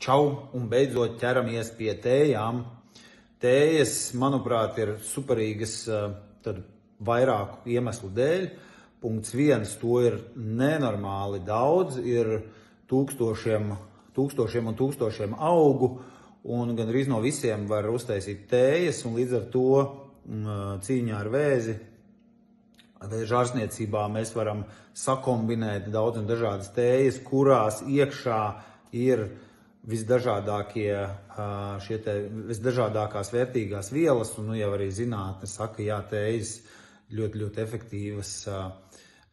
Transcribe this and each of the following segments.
Čau, un beidzot ķeramies pie tējām. Tējas, manuprāt, ir superīgas tad vairāku iemeslu dēļ. Punkts 1, to ir nenormāli daudz, ir tūkstošiem un tūkstošiem augu, un gandrīz no visiem var uztaisīt tējas, un līdz ar to cīņā ar vēzi, vēža ārstniecībā mēs varam sakombinēt daudz un dažādas tējas, kurās iekšā ir visdažādākās vērtīgās vielas, un jau arī zinātne saka, jā, tējas ļoti, ļoti efektīvas,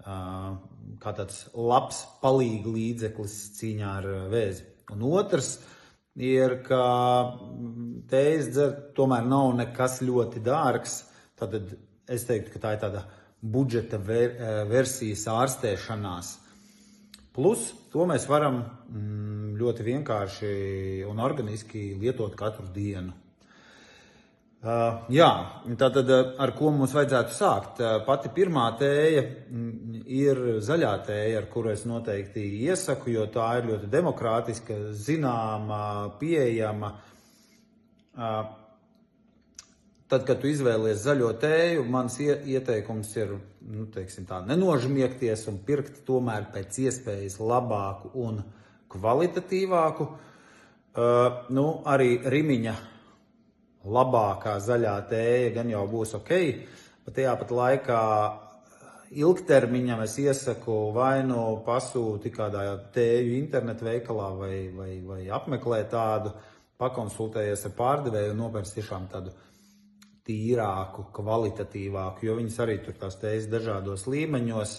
kā tāds labs palīga līdzeklis cīņā ar vēzi. Un otrs ir, ka tējas dzert tomēr nav nekas ļoti dārgs, tad es teiktu, ka tā ir tāda budžeta versijas ārstēšanās. Plus, to mēs varam ļoti vienkārši un organiski lietot katru dienu. Jā, tātad ar ko mums vajadzētu sākt? Pati pirmā tēja ir zaļā tēja, ar kuru es noteikti iesaku, jo tā ir ļoti demokrātiska, zināma, pieejama. Tad, kad tu izvēlies zaļo tēju, mans ieteikums ir, nenožmiegties un pirkt tomēr pēc iespējas labāku un kvalitatīvāku. Arī Rimiņa labākā zaļā tēja gan jau būs ok, bet tajā pat laikā ilgtermiņam es iesaku vai nu pasūti kādā tēju internetu veikalā vai apmeklē tādu, pakonsultējies ar pārdevēju un nopērc tiešām tādu tīrāku, kvalitatīvāku, jo viņas arī tur tās tējas dažādos līmeņos,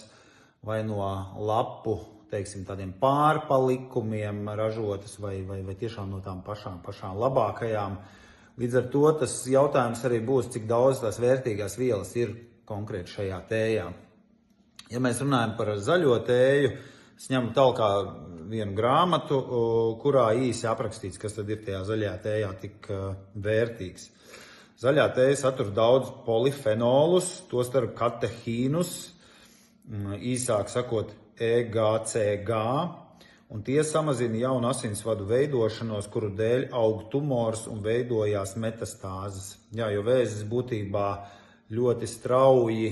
vai no lapu, tādiem pārpalikumiem ražotas, vai tiešām no tām pašām labākajām. Līdz ar to tas jautājums arī būs, cik daudz tās vērtīgās vielas ir konkrēti šajā tējā. Ja mēs runājam par zaļo tēju, es ņemu talkā vienu grāmatu, kurā īsi aprakstīts, kas tad ir tajā zaļajā tējā tik vērtīgs. Zaļā tēja satur daudz polifenolus, tostarp katehīnus, īsāk sakot EGCG, un tie samazina jaunu asinsvadu veidošanos, kuru dēļ aug tumors un veidojās metastāzes. Jā, jo vēzis būtībā ļoti strauji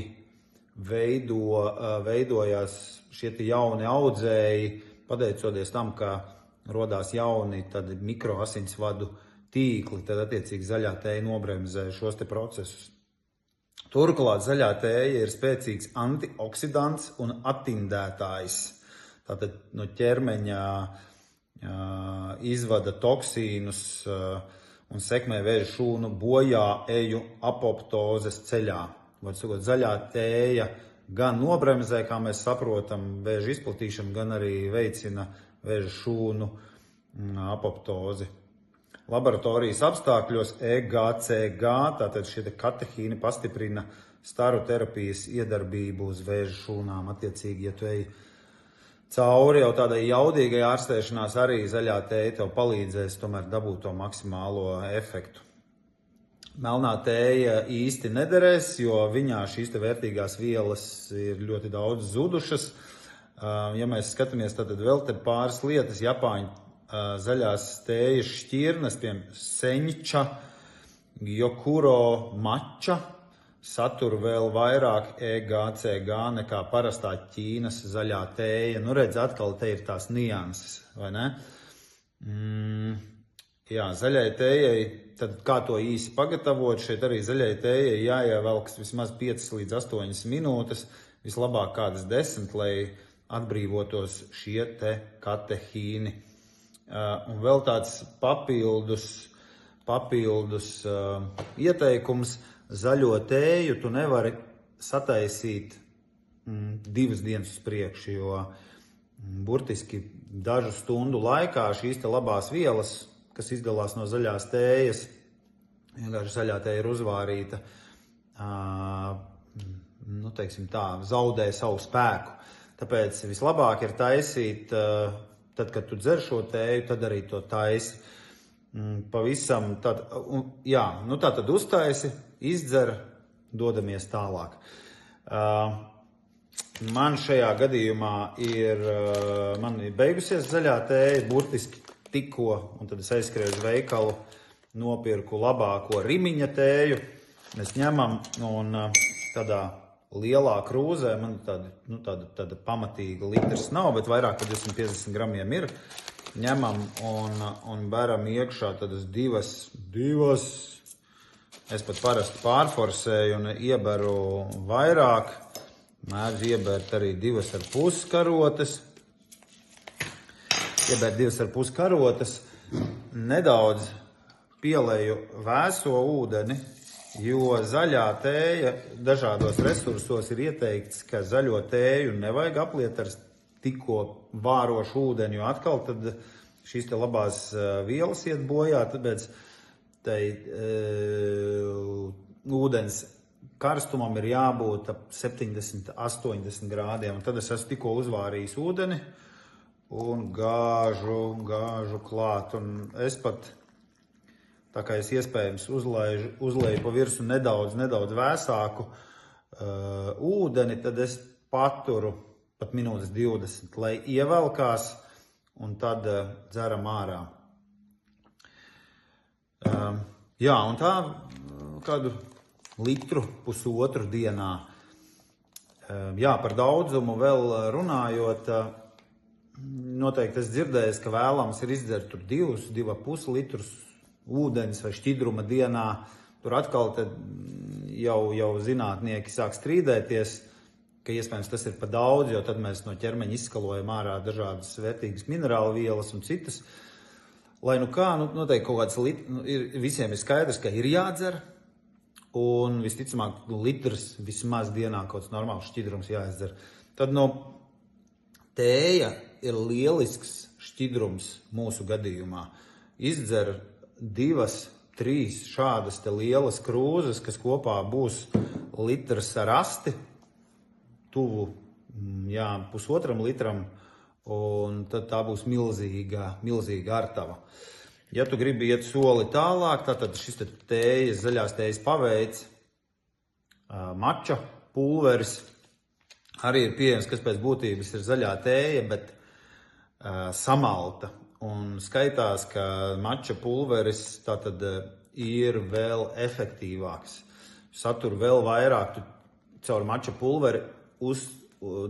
veidojās šie jauni audzēji, pateicoties tam, ka rodās jauni mikroasinsvadu tīkli, tad attiecīgi zaļā tēja nobremzē šos te procesus. Turklāt zaļā tēja ir spēcīgs antioksidants un attindētājs. Tātad no ķermeņa izvada toksīnus un sekmē vēža šūnu bojā eju apoptozes ceļā. Var sakot, zaļā tēja gan nobremzē, kā mēs saprotam, vēža izplatīšanu, gan arī veicina vēža šūnu apoptozi. Laboratorijas apstākļos EGCG, tātad šie katehīni pastiprina staru terapijas iedarbību uz vēža šūnām. Attiecīgi, ja tu ej cauri jau tādai jaudīgai ārstēšanās, arī zaļā tēja tev palīdzēs tomēr dabūt to maksimālo efektu. Melnā tēja īsti nederēs, jo viņā šīs te vērtīgās vielas ir ļoti daudz zudušas. Ja mēs skatāmies, tad vēl te pāris lietas Japāņu zaļās tējas šķirnes, piemēram, senča, gyokuro mača, satur vēl vairāk EGCG nekā parastā Ķīnas zaļā tēja. Redz, atkal te ir tās nianses, vai ne? Jā, zaļai tējai, tad kā to īsi pagatavot, šeit arī zaļai tējai jāievelks vismaz 5 līdz 8 minūtes, vislabāk kādas 10, lai atbrīvotos šie te katehīni. Un vēl tāds papildus ieteikums, zaļo tēju tu nevari sataisīt 2 dienas uz priekšu, jo burtiski dažu stundu laikā šīs te labās vielas, kas izdalās no zaļās tējas, vienkārši zaļā tēja ir uzvārīta, zaudē savu spēku. Tāpēc vislabāk ir taisīt, tad, kad tu dzer šo tēju, tad arī to taisi. Pavisam, tātad uztaisi, izdzer, dodamies tālāk. Man šajā gadījumā ir beigusies zaļā tēja, burtiski tikko, un tad es aizskrēju uz veikalu, nopirku labāko rimiņa tēju. Mēs ņemam un tādā lielā krūzē, man tāda pamatīga litrs nav, bet vairāk par 250 gramiem ir. Ņemam un beram iekšā tādas divas, es pat parasti pārforsēju un ieberu vairāk. Mēdzu iebērt arī 2,5 karotes. Iebērt 2,5 karotes. Nedaudz pieleju vēso ūdeni, jo zaļā tēja dažādos resursos ir ieteikts, ka zaļo tēju nevajag apliet ar tikko vārošu ūdeni, jo atkal tad šīs te labās vielas iet bojā, tāpēc ūdens karstumam ir jābūt ap 70–80 grādiem. Un tad es esmu tikko uzvārījis ūdeni un gāžu klāt. Un es pat, tā kā es iespējams uzlēju pa virsu nedaudz vēsāku ūdeni, tad es paturu pat minūtes 20, lai ievelkās un tad dzeram ārā. Jā, un tā kādu litru, pusotru dienā. Jā, par daudzumu vēl runājot, noteikti es dzirdēju, ka vēlams ir izdzert tur 2,5 litrus ūdens vai šķidruma dienā. Tur atkal tad jau zinātnieki sāk strīdēties, ka iespējams tas ir pa daudz, jo tad mēs no ķermeņa izskalojam ārā dažādas vērtīgas minerālu vielas un citas. Lai nu kā, noteikti kaut kāds visiem ir skaidrs, ka ir jādzer, un visticamāk litrs vismaz dienā kaut kāds normāls šķidrums jāizdzer. Tad tēja ir lielisks šķidrums mūsu gadījumā. Izdzer 2–3 šādas te lielas krūzes, kas kopā būs litrs ar asti, tuvu, pusotram litram, un tad tā būs milzīga artava. Ja tu gribi iet soli tālāk, tad šis zaļās tējas paveids, mača pulveris, arī ir pieejams, kas pēc būtības ir zaļā tēja, bet samalta. Un skaitās, ka mača pulveris tātad ir vēl efektīvāks. Satur vēl vairāk, tu caur mača pulveri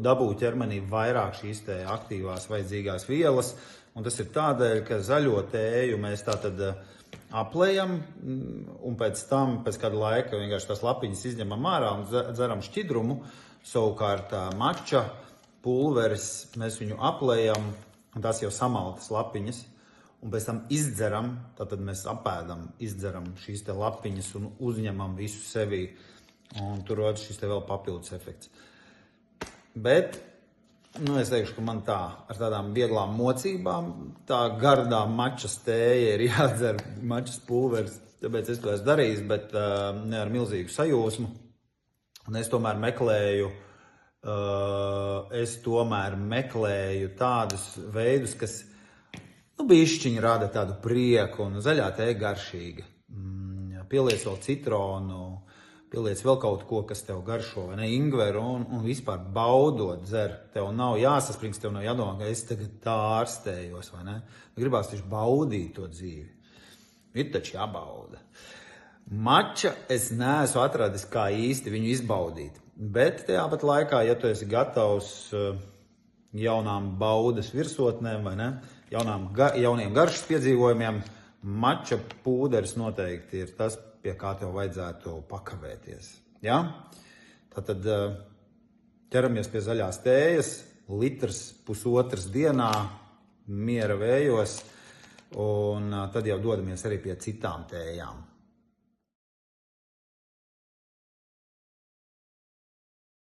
dabū ķermenī vairāk šīs te aktīvās vajadzīgās vielas. Un tas ir tādēļ, ka zaļo tēju mēs tātad aplējam un pēc tam, pēc kāda laika vienkārši tās lapiņas izņemam ārā un dzeram šķidrumu. Savukārt mača pulveris, mēs viņu aplējam, un tās jau samaltas lapiņas, un pēc tam izdzeram, tātad mēs apēdam, izdzeram šīs te lapiņas un uzņemam visu sevī, un tur rodas šis te vēl papildus efekts. Bet es teikšu, ka man tā, ar tādām vieglām mocībām, tā gardā mačas tēja ir jādzer mačas pulveris, tāpēc es to esmu darījis, bet ne ar milzīgu sajūsmu. Un es tomēr meklēju tādus veidus, kas bišķiņi rada tādu prieku, un zaļā tēja garšīga. Pieliec vēl citronu, pieliec vēl kaut ko, kas tev garšo, vai ne, ingveru, un vispār baudot dzer. Tev nav jāsaspringst, tev nav jādomā, ka es tagad tā ārstējos, vai ne? Gribās taču baudīt to dzīvi. Ir taču jābauda. Mača es neesmu atradis, kā īsti viņu izbaudīt. Bet tajā pat laikā, ja tu esi gatavs jaunām baudas virsotnēm, vai ne, jauniem garšas piedzīvojumiem, mača pūderis noteikti ir tas, pie kā tev vajadzētu pakavēties. Ja? Tātad ķeramies pie zaļās tējas, litrs, pusotras dienā, miera vējos, un tad jau dodamies arī pie citām tējām.